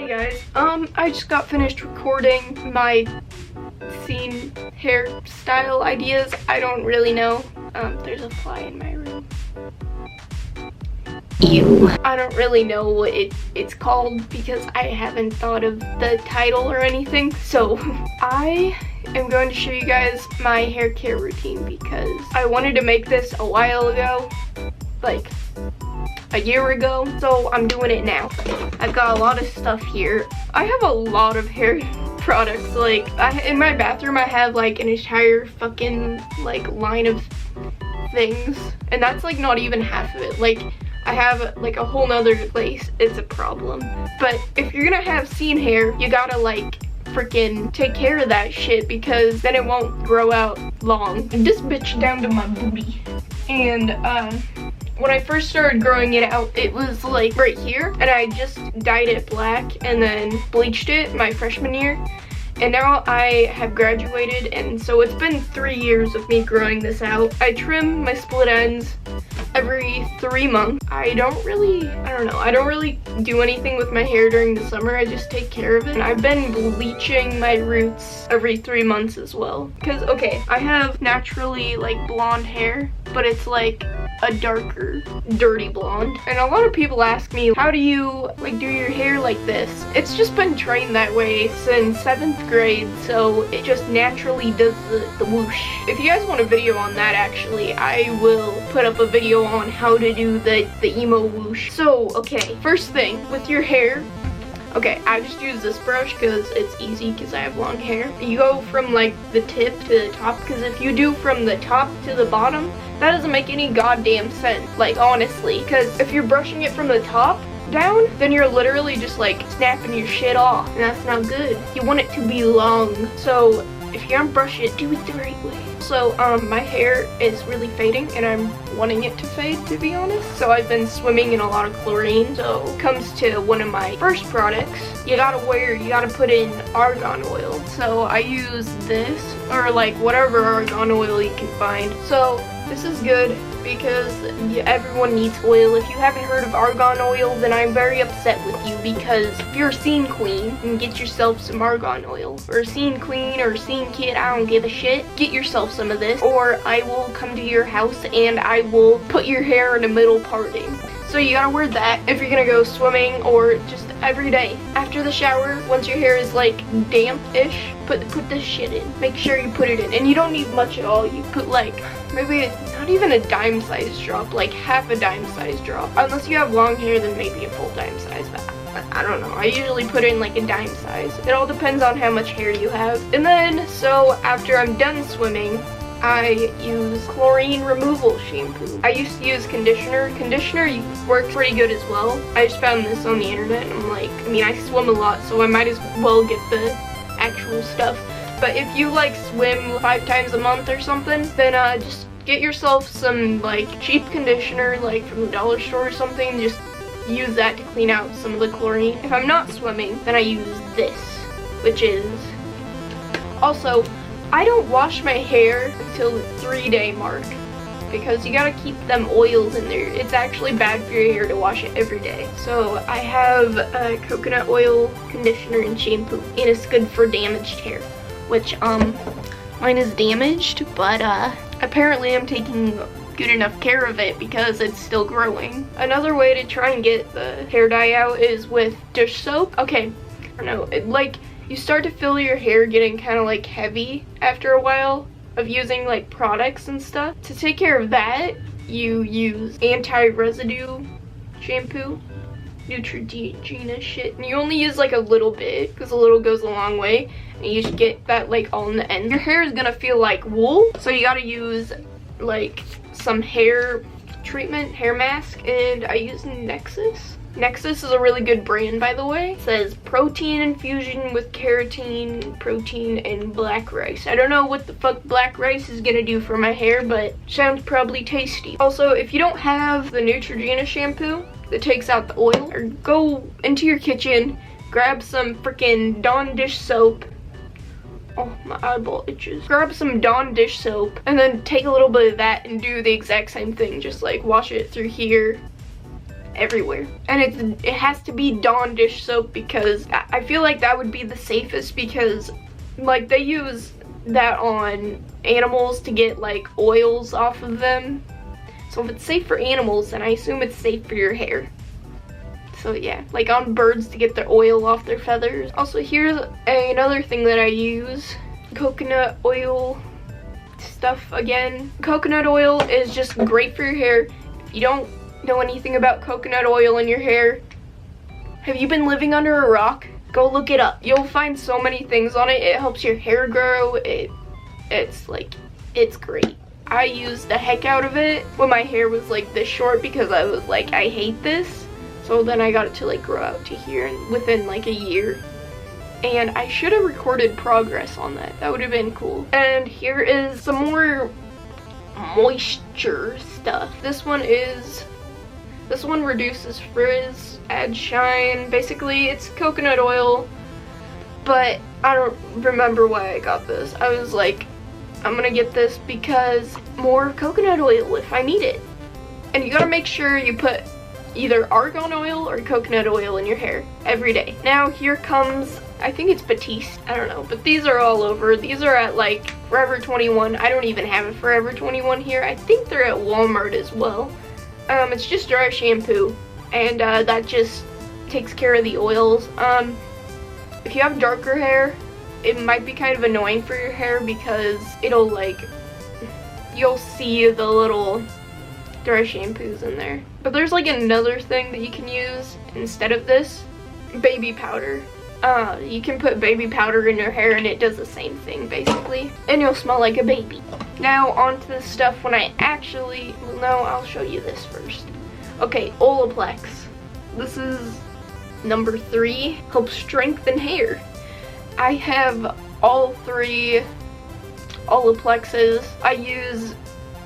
Hey guys, I just got finished recording my scene hairstyle ideas. I don't really know. There's a fly in my room. Ew. I don't really know what it's called because I haven't thought of the title or anything. So I am going to show you guys my hair care routine because I wanted to make this a while ago, like a year ago, so I'm doing it now. I've got a lot of stuff here. I have a lot of hair products. Like in my bathroom I have like an entire fucking like line of things, and that's like not even half of it. Like I have like a whole nother place. It's a problem. But if you're gonna have scene hair, you gotta like freaking take care of that shit because then it won't grow out long. This bitch down to my booty. And when I first started growing it out, it was like right here, and I just dyed it black and then bleached it my freshman year. And now I have graduated, and so it's been 3 years of me growing this out. I trim my split ends every 3 months. I don't really do anything with my hair during the summer. I just take care of it. And I've been bleaching my roots every 3 months as well. Because, okay, I have naturally like blonde hair, but it's like a darker, dirty blonde. And a lot of people ask me, how do you like do your hair like this? It's just been trained that way since 7th grade, so it just naturally does the whoosh. If you guys want a video on that, actually, I will put up a video on how to do the emo whoosh. So, okay, first thing, with your hair, okay, I just use this brush because it's easy because I have long hair. You go from like the tip to the top, because if you do from the top to the bottom, that doesn't make any goddamn sense, like honestly, because if you're brushing it from the top down, then you're literally just like snapping your shit off, and that's not good. You want it to be long, so if you're gonna brush it, do it the right way. So my hair is really fading, and I'm wanting it to fade, to be honest. So I've been swimming in a lot of chlorine. So it comes to one of my first products, you gotta put in argan oil. So I use this, or like whatever argan oil you can find. So this is good because everyone needs oil. If you haven't heard of argan oil, then I'm very upset with you, because if you're a scene queen, then get yourself some argan oil. Or a scene queen or a scene kid, I don't give a shit. Get yourself some of this, or I will come to your house and I will put your hair in a middle parting. So you gotta wear that if you're gonna go swimming or just every day. After the shower, once your hair is like damp-ish, put this shit in. Make sure you put it in. And you don't need much at all. You put like, maybe not even a dime size drop, like half a dime size drop. Unless you have long hair, then maybe a full dime size, but I don't know. I usually put in like a dime size. It all depends on how much hair you have. And then, so after I'm done swimming, I use chlorine removal shampoo. I used to use conditioner. Conditioner works pretty good as well. I just found this on the internet, and I'm like, I mean, I swim a lot, so I might as well get the actual stuff. But if you like swim 5 times a month or something, then just get yourself some like cheap conditioner, like from the dollar store or something. Just use that to clean out some of the chlorine. If I'm not swimming, then I use this, which is also, I don't wash my hair until the 3-day mark because you gotta keep them oils in there. It's actually bad for your hair to wash it every day. So I have coconut oil, conditioner, and shampoo, and it's good for damaged hair, which mine is damaged, but apparently I'm taking good enough care of it because it's still growing. Another way to try and get the hair dye out is with dish soap. Okay, I don't know, like you start to feel your hair getting kind of like heavy after a while of using like products and stuff. To take care of that, you use anti-residue shampoo, Neutrogena shit, and you only use like a little bit because a little goes a long way, and you should get that like all in the end. Your hair is gonna feel like wool, so you gotta use like some hair treatment, hair mask, and I use Nexus. Nexus is a really good brand, by the way. It says protein infusion with keratin, protein, and black rice. I don't know what the fuck black rice is gonna do for my hair, but sounds probably tasty. Also, if you don't have the Neutrogena shampoo that takes out the oil, or go into your kitchen, grab some freaking Dawn dish soap. Oh, my eyeball itches. Grab some Dawn dish soap, and then take a little bit of that and do the exact same thing. Just like wash it through here, everywhere. And it has to be Dawn dish soap because I feel like that would be the safest, because like they use that on animals to get like oils off of them. So if it's safe for animals, then I assume it's safe for your hair. So yeah, like on birds to get their oil off their feathers. Also, here's another thing that I use, coconut oil stuff again. Coconut oil is just great for your hair. If you don't know anything about coconut oil in your hair, have you been living under a rock? Go look it up. You'll find so many things on it. It helps your hair grow. It's great. I used the heck out of it when my hair was like this short because I was like, I hate this. So then I got it to like grow out to here within like a year. And I should have recorded progress on that. That would have been cool. And here is some more moisture stuff. This one reduces frizz, adds shine. Basically, it's coconut oil, but I don't remember why I got this. I was like, I'm gonna get this because more coconut oil if I need it. And you gotta make sure you put either argan oil or coconut oil in your hair every day. Now here comes, I think it's Batiste, I don't know, but these are all over. These are at like Forever 21. I don't even have a Forever 21 here. I think they're at Walmart as well. It's just dry shampoo, and that just takes care of the oils. If you have darker hair, it might be kind of annoying for your hair because it'll like, you'll see the little dry shampoos in there. But there's like another thing that you can use instead of this, baby powder. You can put baby powder in your hair and it does the same thing basically, and you'll smell like a baby. Now onto the stuff when I actually, well no, I'll show you this first. Okay, Olaplex. This is number 3, helps strengthen hair. I have all 3 Olaplexes. I use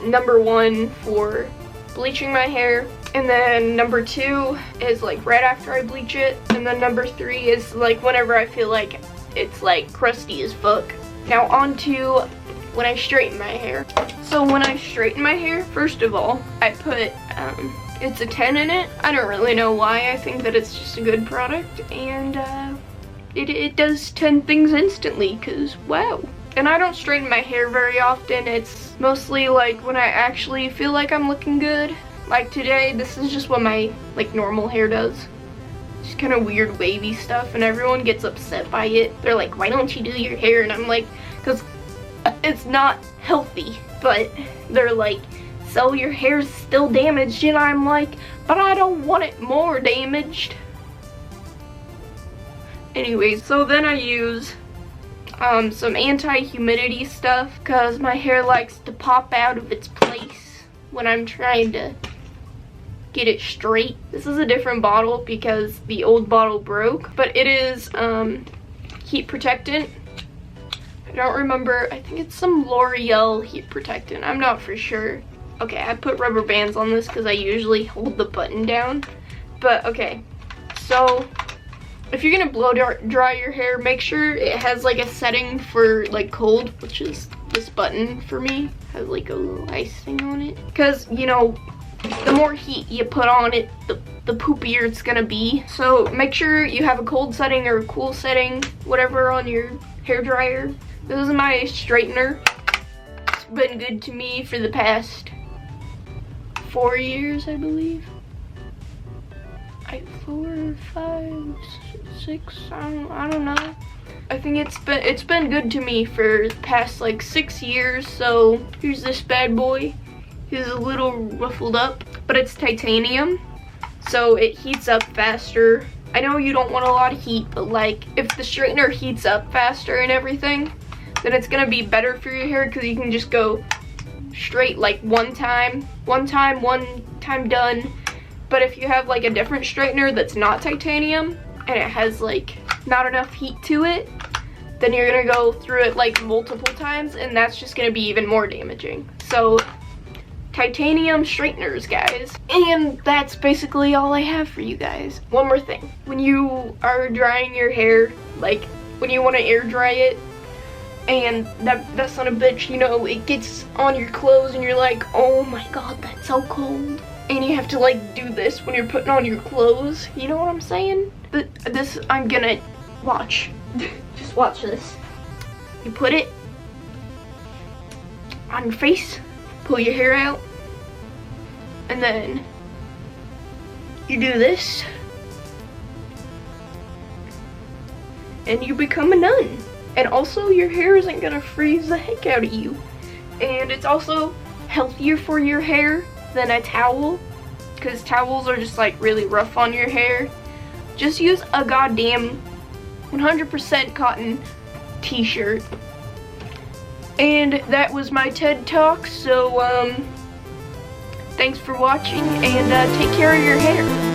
number 1 for bleaching my hair, and then number 2 is like right after I bleach it, and then number 3 is like whenever I feel like it's like crusty as fuck. Now on to when I straighten my hair. So when I straighten my hair, first of all, I put it's a 10 in it. I don't really know why. I think that it's just a good product, and it does 10 things instantly, cause wow. And I don't straighten my hair very often. It's mostly like when I actually feel like I'm looking good. Like today, this is just what my like normal hair does. Just kind of weird wavy stuff, and everyone gets upset by it. They're like, why don't you do your hair? And I'm like, because it's not healthy. But they're like, so your hair's still damaged, and I'm like, but I don't want it more damaged. Anyways, so then I use some anti-humidity stuff because my hair likes to pop out of its place when I'm trying to get it straight. This is a different bottle because the old bottle broke, but it is heat protectant. I don't remember, I think it's some L'Oreal heat protectant, I'm not for sure. Okay, I put rubber bands on this because I usually hold the button down. But okay, so if you're gonna blow dry your hair, make sure it has like a setting for like cold, which is this button for me. Has like a little ice thing on it. Because, you know, the more heat you put on it, the poopier it's gonna be. So make sure you have a cold setting or a cool setting, whatever, on your hair dryer. This is my straightener. It's been good to me for the past 4 years, I believe. 4, 5, 6, I don't know. I think it's been good to me for the past like 6 years. So here's this bad boy. He's a little ruffled up, but it's titanium, so it heats up faster. I know you don't want a lot of heat, but like if the straightener heats up faster and everything, then it's gonna be better for your hair because you can just go straight like one time done. But if you have like a different straightener that's not titanium and it has like not enough heat to it, then you're gonna go through it like multiple times, and that's just gonna be even more damaging. So titanium straighteners, guys. And that's basically all I have for you guys. One more thing. When you are drying your hair, like when you want to air dry it, and that son of a bitch, you know, it gets on your clothes and you're like, oh my god, that's so cold. And you have to like do this when you're putting on your clothes. You know what I'm saying? But this, I'm gonna watch. Just watch this. You put it on your face, pull your hair out, and then you do this, and you become a nun. And also your hair isn't gonna freeze the heck out of you. And it's also healthier for your hair than a towel, because towels are just like really rough on your hair. Just use a goddamn 100% cotton t-shirt. And that was my TED Talk, so thanks for watching, and take care of your hair.